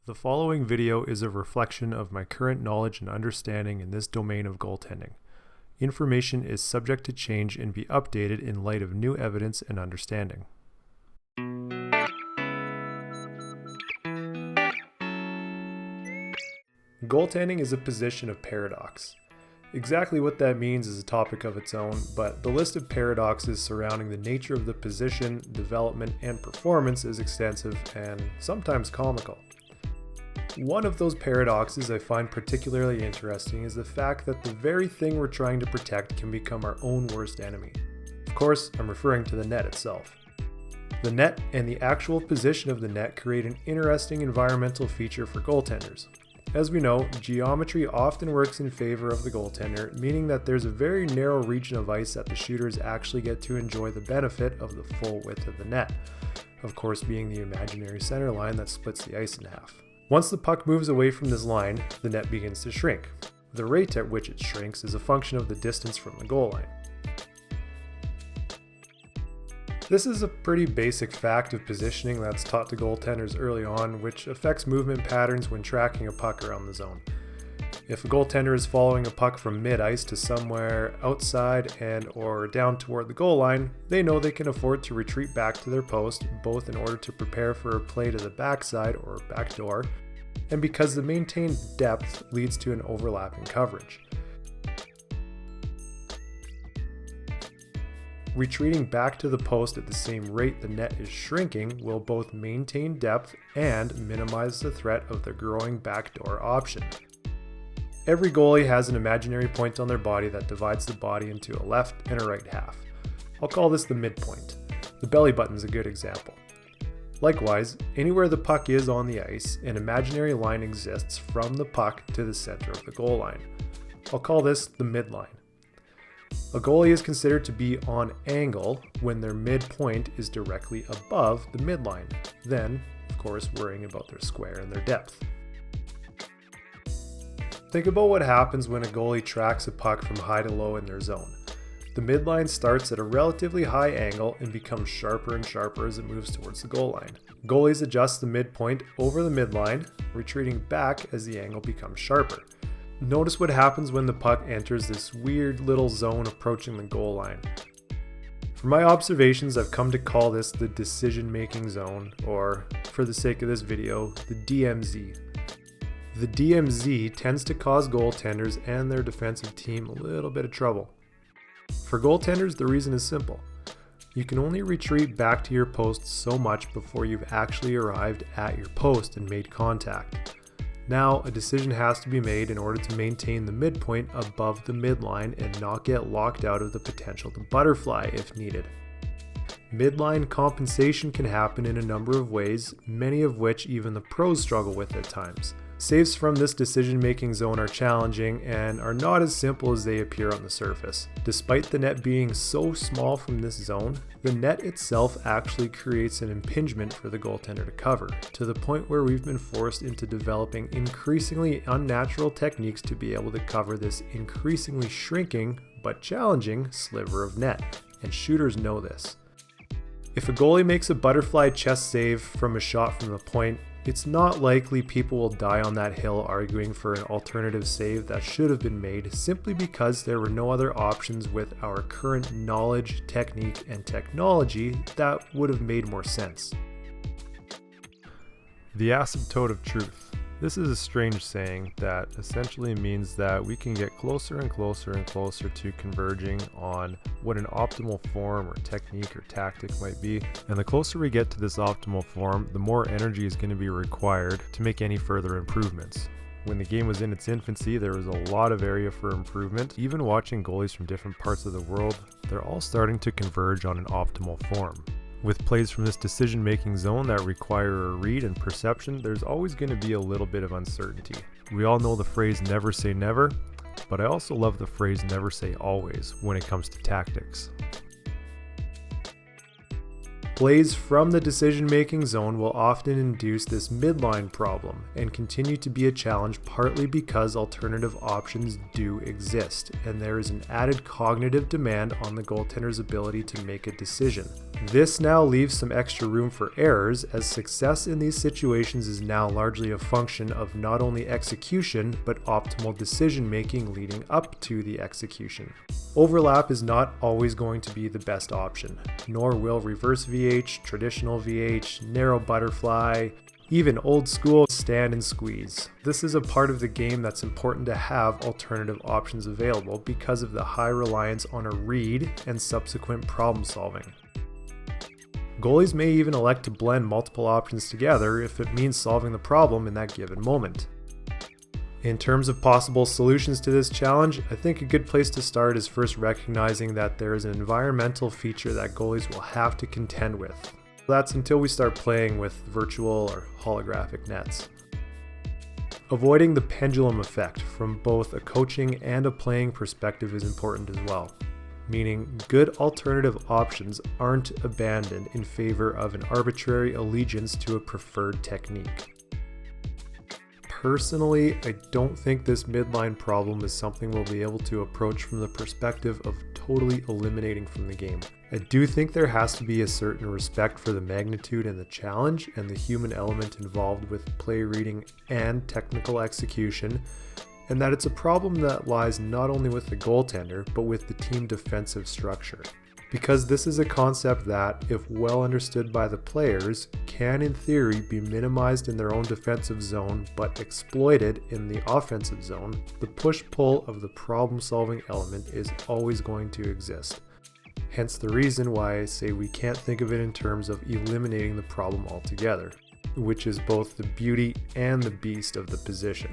The following video is a reflection of my current knowledge and understanding in this domain of goaltending. Information is subject to change and be updated in light of new evidence and understanding. Goaltending is a position of paradox. Exactly what that means is a topic of its own, but the list of paradoxes surrounding the nature of the position, development, and performance is extensive and sometimes comical. One of those paradoxes I find particularly interesting is the fact that the very thing we're trying to protect can become our own worst enemy. Of course, I'm referring to the net itself. The net and the actual position of the net create an interesting environmental feature for goaltenders. As we know, geometry often works in favor of the goaltender, meaning that there's a very narrow region of ice that the shooters actually get to enjoy the benefit of the full width of the net, of course being the imaginary center line that splits the ice in half. Once the puck moves away from this line, the net begins to shrink. The rate at which it shrinks is a function of the distance from the goal line. This is a pretty basic fact of positioning that's taught to goaltenders early on, which affects movement patterns when tracking a puck around the zone. If a goaltender is following a puck from mid-ice to somewhere outside and or down toward the goal line, they know they can afford to retreat back to their post, both in order to prepare for a play to the backside or back door, and because the maintained depth leads to an overlapping coverage. Retreating back to the post at the same rate the net is shrinking will both maintain depth and minimize the threat of the growing backdoor option. Every goalie has an imaginary point on their body that divides the body into a left and a right half. I'll call this the midpoint. The belly button is a good example. Likewise, anywhere the puck is on the ice, an imaginary line exists from the puck to the center of the goal line. I'll call this the midline. A goalie is considered to be on angle when their midpoint is directly above the midline, then, of course, worrying about their square and their depth. Think about what happens when a goalie tracks a puck from high to low in their zone. The midline starts at a relatively high angle and becomes sharper and sharper as it moves towards the goal line. Goalies adjust the midpoint over the midline, retreating back as the angle becomes sharper. Notice what happens when the puck enters this weird little zone approaching the goal line. From my observations, I've come to call this the decision-making zone, or, for the sake of this video, the DMZ. The DMZ tends to cause goaltenders and their defensive team a little bit of trouble. For goaltenders, the reason is simple. You can only retreat back to your post so much before you've actually arrived at your post and made contact. Now, a decision has to be made in order to maintain the midpoint above the midline and not get locked out of the potential to butterfly if needed. Midline compensation can happen in a number of ways, many of which even the pros struggle with at times. Saves from this decision-making zone are challenging and are not as simple as they appear on the surface. Despite the net being so small from this zone, the net itself actually creates an impingement for the goaltender to cover, to the point where we've been forced into developing increasingly unnatural techniques to be able to cover this increasingly shrinking but challenging sliver of net, and shooters know this. If a goalie makes a butterfly chest save from a shot from the point, it's not likely people will die on that hill arguing for an alternative save that should have been made simply because there were no other options with our current knowledge, technique, and technology that would have made more sense. The asymptote of truth. This is a strange saying that essentially means that we can get closer and closer and closer to converging on what an optimal form or technique or tactic might be. And the closer we get to this optimal form, the more energy is going to be required to make any further improvements. When the game was in its infancy, there was a lot of area for improvement. Even watching goalies from different parts of the world, they're all starting to converge on an optimal form. With plays from this decision-making zone that require a read and perception, there's always going to be a little bit of uncertainty. We all know the phrase never say never, but I also love the phrase never say always when it comes to tactics. Plays from the decision-making zone will often induce this midline problem and continue to be a challenge, partly because alternative options do exist, and there is an added cognitive demand on the goaltender's ability to make a decision. This now leaves some extra room for errors, as success in these situations is now largely a function of not only execution, but optimal decision-making leading up to the execution. Overlap is not always going to be the best option, nor will reverse VH, traditional VH, narrow butterfly, even old school stand and squeeze. This is a part of the game that's important to have alternative options available because of the high reliance on a read and subsequent problem solving. Goalies may even elect to blend multiple options together if it means solving the problem in that given moment. In terms of possible solutions to this challenge, I think a good place to start is first recognizing that there is an environmental feature that goalies will have to contend with. That's until we start playing with virtual or holographic nets. Avoiding the pendulum effect from both a coaching and a playing perspective is important as well, meaning good alternative options aren't abandoned in favor of an arbitrary allegiance to a preferred technique. Personally, I don't think this midline problem is something we'll be able to approach from the perspective of totally eliminating from the game. I do think there has to be a certain respect for the magnitude and the challenge and the human element involved with play reading and technical execution, and that it's a problem that lies not only with the goaltender, but with the team defensive structure. Because this is a concept that, if well understood by the players, can in theory be minimized in their own defensive zone but exploited in the offensive zone, the push-pull of the problem-solving element is always going to exist. Hence the reason why I say we can't think of it in terms of eliminating the problem altogether, which is both the beauty and the beast of the position.